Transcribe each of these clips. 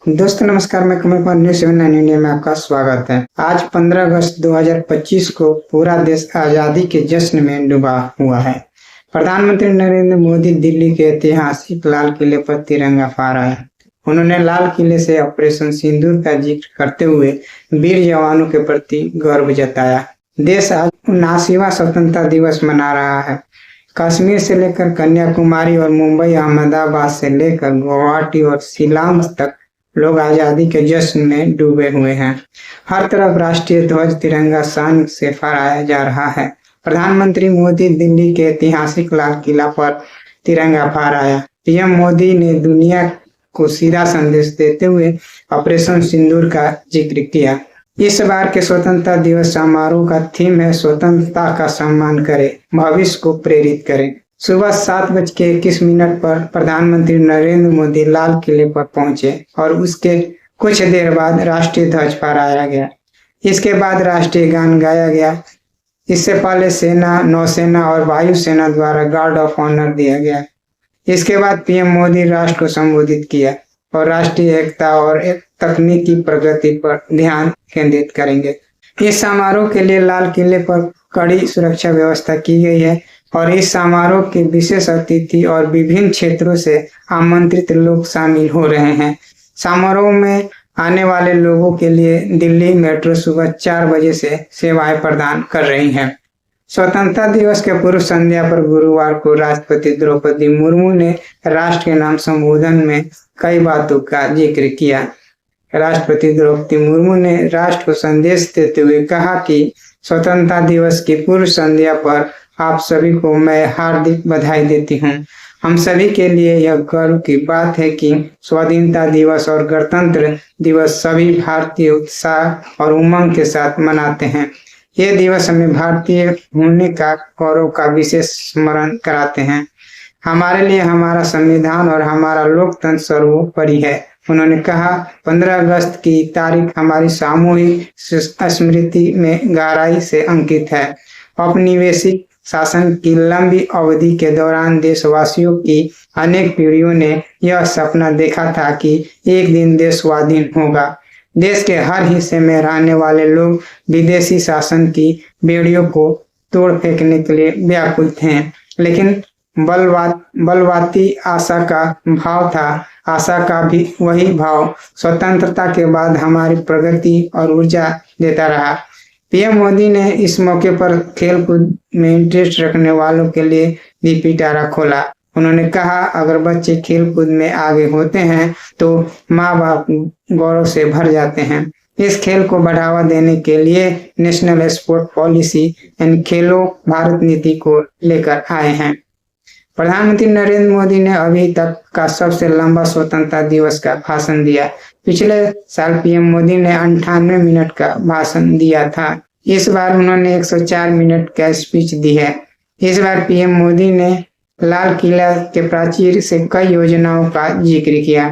दोस्तों नमस्कार, मैं कमल कुमार न्यूज़ 7 इंडिया में आपका स्वागत है। आज 15 अगस्त 2025 को पूरा देश आजादी के जश्न में डूबा हुआ है। प्रधानमंत्री नरेंद्र मोदी दिल्ली के ऐतिहासिक लाल किले पर तिरंगा फहराया। उन्होंने लाल किले से ऑपरेशन सिंदूर का जिक्र करते हुए वीर जवानों के प्रति गर्व जताया। देश आज 79वां स्वतंत्रता दिवस मना रहा है। कश्मीर से लेकर कन्याकुमारी और मुंबई, अहमदाबाद से लेकर गुवाहाटी और शिलांग तक लोग आजादी के जश्न में डूबे हुए हैं। हर तरफ राष्ट्रीय ध्वज तिरंगा शान से फहराया जा रहा है। प्रधानमंत्री मोदी दिल्ली के ऐतिहासिक लाल किला पर तिरंगा फहराया। पीएम मोदी ने दुनिया को सीधा संदेश देते हुए ऑपरेशन सिंदूर का जिक्र किया। इस बार के स्वतंत्रता दिवस समारोह का थीम है स्वतंत्रता का सम्मान करें, भविष्य को प्रेरित करें। सुबह 7:21 पर प्रधानमंत्री नरेंद्र मोदी लाल किले पर पहुंचे और उसके कुछ देर बाद राष्ट्रीय ध्वज फहराया गया। इसके बाद राष्ट्रीय गान गाया गया। इससे पहले सेना, नौसेना और वायुसेना द्वारा गार्ड ऑफ ऑनर दिया गया। इसके बाद पीएम मोदी राष्ट्र को संबोधित किया और राष्ट्रीय एकता और तकनीकी प्रगति पर ध्यान केंद्रित करेंगे। इस समारोह के लिए लाल किले पर कड़ी सुरक्षा व्यवस्था की गई है और इस समारोह के विशेष अतिथि और विभिन्न क्षेत्रों से आमंत्रित लोग शामिल हो रहे हैं। समारोह में आने वाले लोगों के लिए दिल्ली मेट्रो सुबह 4 बजे से सेवाएं प्रदान कर रही है। स्वतंत्रता दिवस के पूर्व संध्या पर गुरुवार को राष्ट्रपति द्रौपदी मुर्मू ने राष्ट्र के नाम संबोधन में कई बातों का जिक्र किया। राष्ट्रपति द्रौपदी मुर्मू ने राष्ट्र को संदेश देते हुए कहा कि स्वतंत्रता दिवस की पूर्व संध्या पर आप सभी को मैं हार्दिक बधाई देती हूँ। हम सभी के लिए यह गर्व की बात है कि स्वाधीनता दिवस और गणतंत्र दिवस सभी भारतीय उत्साह और उमंग के साथ मनाते हैं। ये दिवस हमें भारतीय होने का गौरव का विशेष स्मरण कराते हैं। हमारे लिए हमारा संविधान और हमारा लोकतंत्र सर्वोपरि है। उन्होंने कहा, 15 अगस्त की तारीख हमारी सामूहिक स्मृति में गहराई से अंकित है। औपनिवेशिक शासन की लंबी अवधि के दौरान देशवासियों की अनेक पीढ़ियों ने यह सपना देखा था कि एक दिन देश स्वाधीन होगा। देश के हर हिस्से में रहने वाले लोग विदेशी शासन की बेड़ियों को तोड़ फेंकने के लिए व्याकुल थे, लेकिन बलवाती आशा का भाव था। आशा का भी वही भाव स्वतंत्रता के बाद हमारी प्रगति और ऊर्जा देता रहा। पीएम मोदी ने इस मौके पर खेलकूद में इंटरेस्ट रखने वालों के लिए भी पिटारा खोला। उन्होंने कहा, अगर बच्चे खेलकूद में आगे होते हैं तो माँ बाप गौरव से भर जाते हैं। इस खेल को बढ़ावा देने के लिए नेशनल स्पोर्ट पॉलिसी एंड खेलो भारत नीति को लेकर आए हैं। प्रधानमंत्री नरेंद्र मोदी ने अभी तक का सबसे लंबा स्वतंत्रता दिवस का भाषण दिया। पिछले साल पीएम मोदी ने 98 मिनट का भाषण दिया था। इस बार उन्होंने 104 मिनट का स्पीच दी है। इस बार पीएम मोदी ने लाल किला के प्राचीर से कई योजनाओं का जिक्र किया।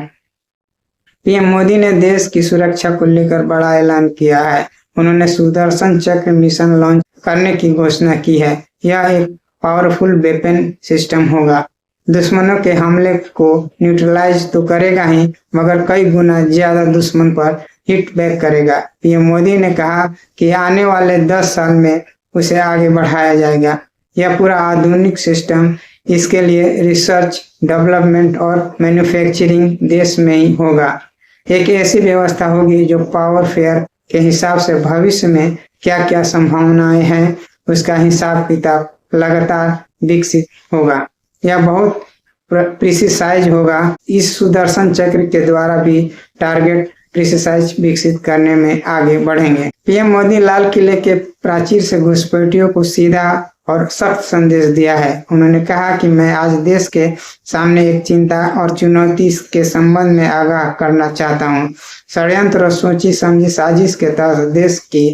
पीएम मोदी ने देश की सुरक्षा को लेकर बड़ा ऐलान किया है। उन्होंने सुदर्शन चक्र मिशन लॉन्च करने की घोषणा की है। यह एक पावरफुल वेपन सिस्टम होगा। दुश्मनों के हमले को न्यूट्रलाइज तो करेगा ही, मगर कई गुना ज्यादा दुश्मन पर हिट बैक करेगा। पीएम मोदी ने कहा कि आने वाले 10 साल में उसे आगे बढ़ाया जाएगा। यह पूरा आधुनिक सिस्टम, इसके लिए रिसर्च, डेवलपमेंट और मैन्युफैक्चरिंग देश में ही होगा। एक ऐसी व्यवस्था होगी जो पावर फेयर के हिसाब से भविष्य में क्या क्या संभावनाएं हैं उसका हिसाब किताब लगातार विकसित होगा। यह बहुत प्रिसाइज होगा। इस सुदर्शन चक्र के द्वारा भी टारगेट प्रिसाइज विकसित करने में आगे बढ़ेंगे। पीएम मोदी लाल किले के प्राचीर से घुसपैठियों को सीधा और सख्त संदेश दिया है। उन्होंने कहा कि मैं आज देश के सामने एक चिंता और चुनौती के संबंध में आगाह करना चाहता हूँ। षड्यंत्र और सोची समझी साजिश के तहत देश की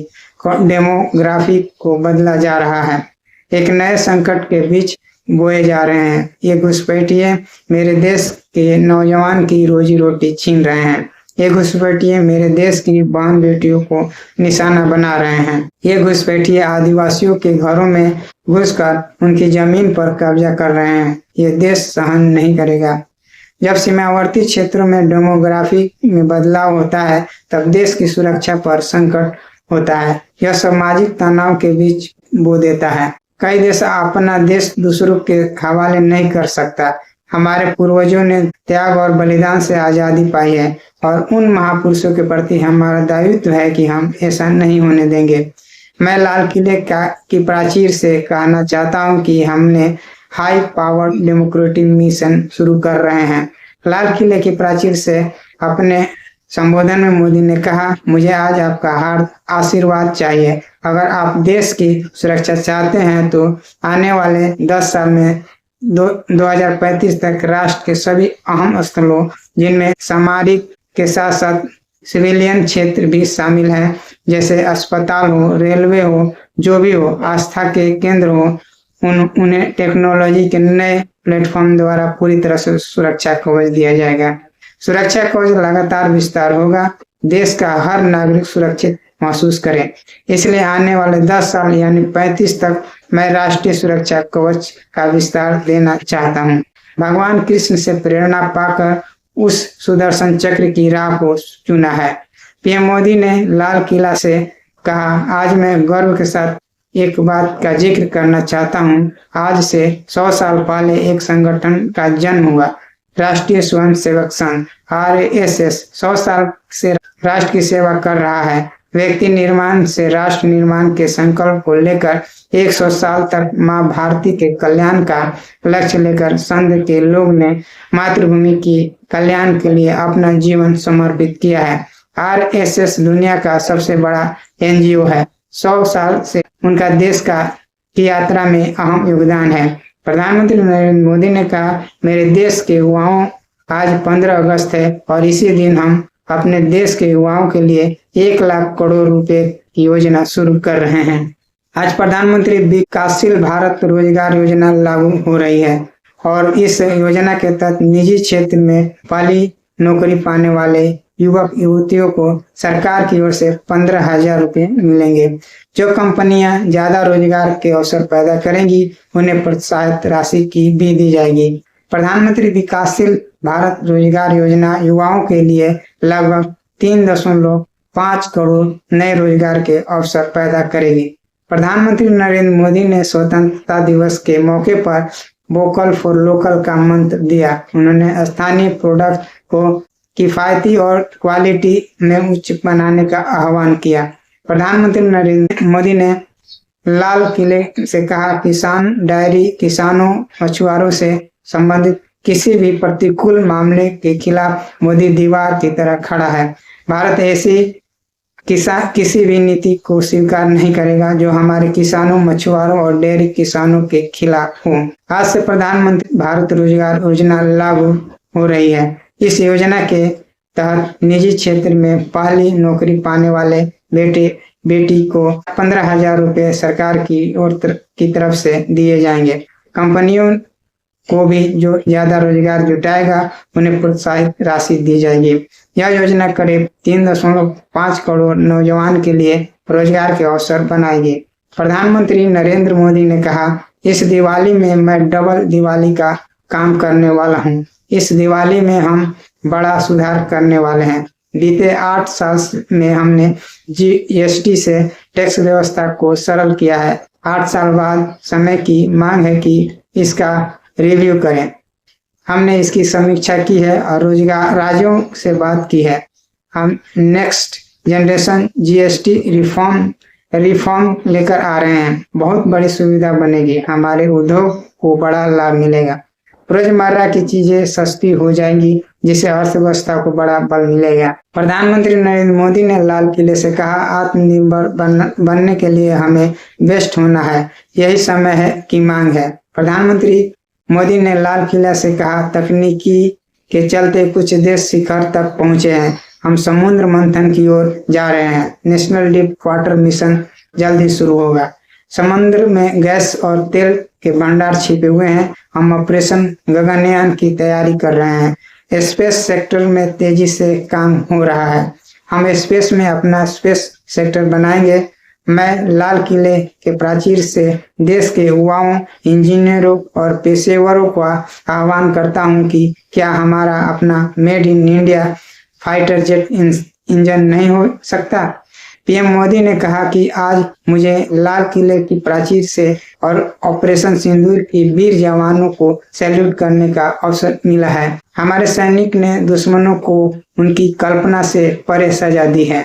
डेमोग्राफी को बदला जा रहा है। एक नए संकट के बीच बोए जा रहे हैं। ये घुसपैठिए मेरे देश के नौजवान की रोजी रोटी छीन रहे हैं। ये घुसपैठिए मेरे देश की बहन बेटियों को निशाना बना रहे हैं। ये घुसपैठिए आदिवासियों के घरों में घुसकर उनकी जमीन पर कब्जा कर रहे हैं। ये देश सहन नहीं करेगा। जब सीमावर्ती क्षेत्रों में डेमोग्राफी में बदलाव होता है तब देश की सुरक्षा पर संकट होता है। यह सामाजिक तनाव के बीच बो देता है। कई देश अपना देश दूसरों के हवाले नहीं कर सकता। हमारे पूर्वजों ने त्याग और बलिदान से आजादी पाई है और उन महापुरुषों के प्रति हमारा दायित्व है कि हम ऐसा नहीं होने देंगे। मैं लाल किले की प्राचीर से कहना चाहता हूं कि हमने हाई पावर डेमोक्रेटिक मिशन शुरू कर रहे हैं। लाल किले की प्राचीर से अपने संबोधन में मोदी ने कहा, मुझे आज आपका हार्द आशीर्वाद चाहिए। अगर आप देश की सुरक्षा चाहते हैं तो आने वाले 10 साल में 2035 तक राष्ट्र के सभी अहम स्थलों, जिनमें सामरिक के साथ साथ सिविलियन क्षेत्र भी शामिल है, जैसे अस्पताल हो, रेलवे हो, जो भी हो, आस्था के केंद्र हो, उन्हें टेक्नोलॉजी के नए प्लेटफॉर्म द्वारा पूरी तरह से सुरक्षा कवच दिया जाएगा। सुरक्षा कवच लगातार विस्तार होगा। देश का हर नागरिक सुरक्षित महसूस करे। इसलिए आने वाले 10 साल यानी 35 तक मैं राष्ट्रीय सुरक्षा कवच का विस्तार देना चाहता हूँ। भगवान कृष्ण से प्रेरणा पाकर उस सुदर्शन चक्र की राह को चुना है। पीएम मोदी ने लाल किला से कहा, आज मैं गर्व के साथ एक बात का जिक्र करना चाहता हूँ। आज से 100 साल पहले एक संगठन का जन्म हुआ, राष्ट्रीय स्वयं सेवक संघ RSS 100 साल से राष्ट्र की सेवा कर रहा है। व्यक्ति निर्माण से राष्ट्र निर्माण के संकल्प को लेकर 100 साल तक माँ भारती के कल्याण का लक्ष्य लेकर संघ के लोग ने मातृभूमि की कल्याण के लिए अपना जीवन समर्पित किया है। RSS दुनिया का सबसे बड़ा NGO है। 100 साल से उनका देश की यात्रा में अहम योगदान है। प्रधानमंत्री नरेंद्र मोदी ने कहा, मेरे देश के युवाओं, आज 15 अगस्त है और इसी दिन हम अपने देश के युवाओं के लिए 1 लाख करोड़ रुपए की योजना शुरू कर रहे हैं। आज प्रधानमंत्री विकासशील भारत रोजगार योजना लागू हो रही है और इस योजना के तहत निजी क्षेत्र में पहली नौकरी पाने वाले युवक युवतियों को सरकार की ओर से 15,000 रुपये मिलेंगे। जो कंपनियां ज्यादा रोजगार के अवसर पैदा करेंगी उन्हें प्रोत्साहित राशि की भी दी जाएगी। प्रधानमंत्री विकासशील भारत रोजगार योजना युवाओं के लिए लगभग 3.5 करोड़ नए रोजगार के अवसर पैदा करेगी। प्रधानमंत्री नरेंद्र मोदी ने स्वतंत्रता दिवस के मौके पर वोकल फॉर लोकल का मंत्र दिया। उन्होंने स्थानीय प्रोडक्ट को किफायती और क्वालिटी में उच्च बनाने का आह्वान किया। प्रधानमंत्री नरेंद्र मोदी ने लाल किले से कहा, किसान, डायरी, किसानों, मछुआरों से संबंधित किसी भी प्रतिकूल मामले के खिलाफ मोदी दीवार की तरह खड़ा है। भारत ऐसी किसी भी नीति को स्वीकार नहीं करेगा जो हमारे किसानों, मछुआरों और डेयरी किसानों के खिलाफ हो। आज से प्रधानमंत्री भारत रोजगार योजना लागू हो रही है। इस योजना के तहत निजी क्षेत्र में पहली नौकरी पाने वाले बेटी को 15,000 रुपये सरकार की तरफ से दिए जाएंगे। कंपनियों को भी जो ज्यादा रोजगार जुटाएगा उन्हें प्रोत्साहित राशि दी जाएगी। यह योजना करीब 3.5 करोड़ नौजवान के लिए रोजगार के अवसर बनाएगी। प्रधानमंत्री नरेंद्र मोदी ने कहा, इस दिवाली में मैं डबल दिवाली का काम करने वाला हूँ। इस दिवाली में हम बड़ा सुधार करने वाले हैं। बीते 8 साल में हमने GST से टैक्स व्यवस्था को सरल किया है। 8 साल बाद समय की मांग है कि इसका रिव्यू करें। हमने इसकी समीक्षा की है और रोजगार राज्यों से बात की है। हम नेक्स्ट जनरेशन GST रिफॉर्म लेकर आ रहे हैं। बहुत बड़ी सुविधा बनेगी, हमारे उद्योग को बड़ा लाभ मिलेगा। रोजमर्रा की चीजें सस्ती हो जाएंगी, जिससे अर्थव्यवस्था को बड़ा बल मिलेगा। प्रधानमंत्री नरेंद्र मोदी ने लाल किले से कहा, आत्मनिर्भर बनने के लिए हमें बेस्ट होना है, यही समय है की मांग है। प्रधानमंत्री मोदी ने लाल किला से कहा, तकनीकी के चलते कुछ देश शिखर तक पहुंचे हैं। हम समुद्र मंथन की ओर जा रहे हैं। नेशनल डीप वाटर मिशन जल्द ही शुरू होगा। समुद्र में गैस और तेल के भंडार छिपे हुए हैं। हम ऑपरेशन गगनयान की तैयारी कर रहे हैं। स्पेस सेक्टर में तेजी से काम हो रहा है। हम स्पेस में अपना स्पेस सेक्टर बनाएंगे। मैं लाल किले के प्राचीर से देश के युवाओं, इंजीनियरों और पेशेवरों का आह्वान करता हूं कि क्या हमारा अपना made in India fighter jet engine नहीं हो सकता। पीएम मोदी ने कहा कि आज मुझे लाल किले की प्राचीर से और ऑपरेशन सिंदूर की वीर जवानों को सैल्यूट करने का अवसर मिला है। हमारे सैनिक ने दुश्मनों को उनकी कल्पना से परे सजा दी है।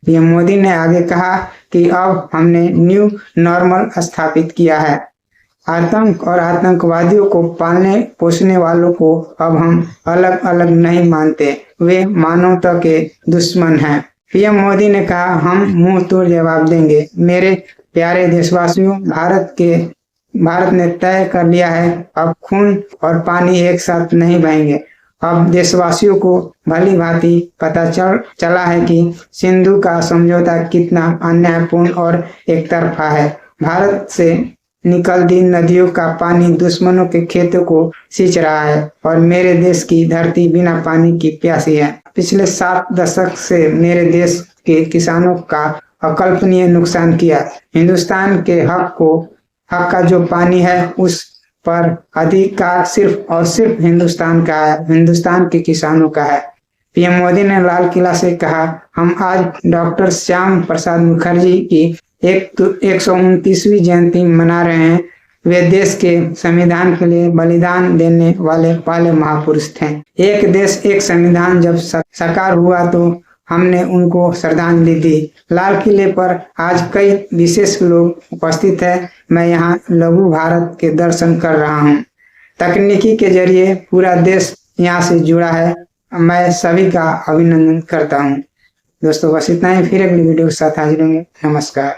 पीएम मोदी ने आगे कहा कि अब हमने न्यू नॉर्मल स्थापित किया है। आतंक और आतंकवादियों को पालने पोसने वालों को अब हम अलग अलग नहीं मानते, वे मानवता के दुश्मन हैं। पीएम मोदी ने कहा, हम मुंह तोड़ जवाब देंगे। मेरे प्यारे देशवासियों, भारत ने तय कर लिया है, अब खून और पानी एक साथ नहीं बहेंगे। अब देशवासियों को भली भांति पता चला है कि सिंधु का समझौता कितना अन्यायपूर्ण और एक तरफा है। भारत से निकलती नदियों का पानी दुश्मनों के खेतों को सींच रहा है और मेरे देश की धरती बिना पानी की प्यासी है। पिछले 7 दशक से मेरे देश के किसानों का अकल्पनीय नुकसान किया। हिंदुस्तान के हक का जो पानी है उस पर अधिकार सिर्फ और सिर्फ हिंदुस्तान का है, हिंदुस्तान के किसानों का है। पीएम मोदी ने लाल किला से कहा, हम आज डॉक्टर श्याम प्रसाद मुखर्जी की 129वीं जयंती मना रहे हैं। वे देश के संविधान के लिए बलिदान देने वाले पहले महापुरुष थे। एक देश एक संविधान जब साकार हुआ तो हमने उनको श्रद्धांजलि दी। लाल किले पर आज कई विशेष लोग उपस्थित हैं। मैं यहाँ लघु भारत के दर्शन कर रहा हूँ। तकनीकी के जरिए पूरा देश यहाँ से जुड़ा है। मैं सभी का अभिनंदन करता हूँ। दोस्तों बस इतना ही, फिर अगली वीडियो के साथ हाजिर होंगे। नमस्कार।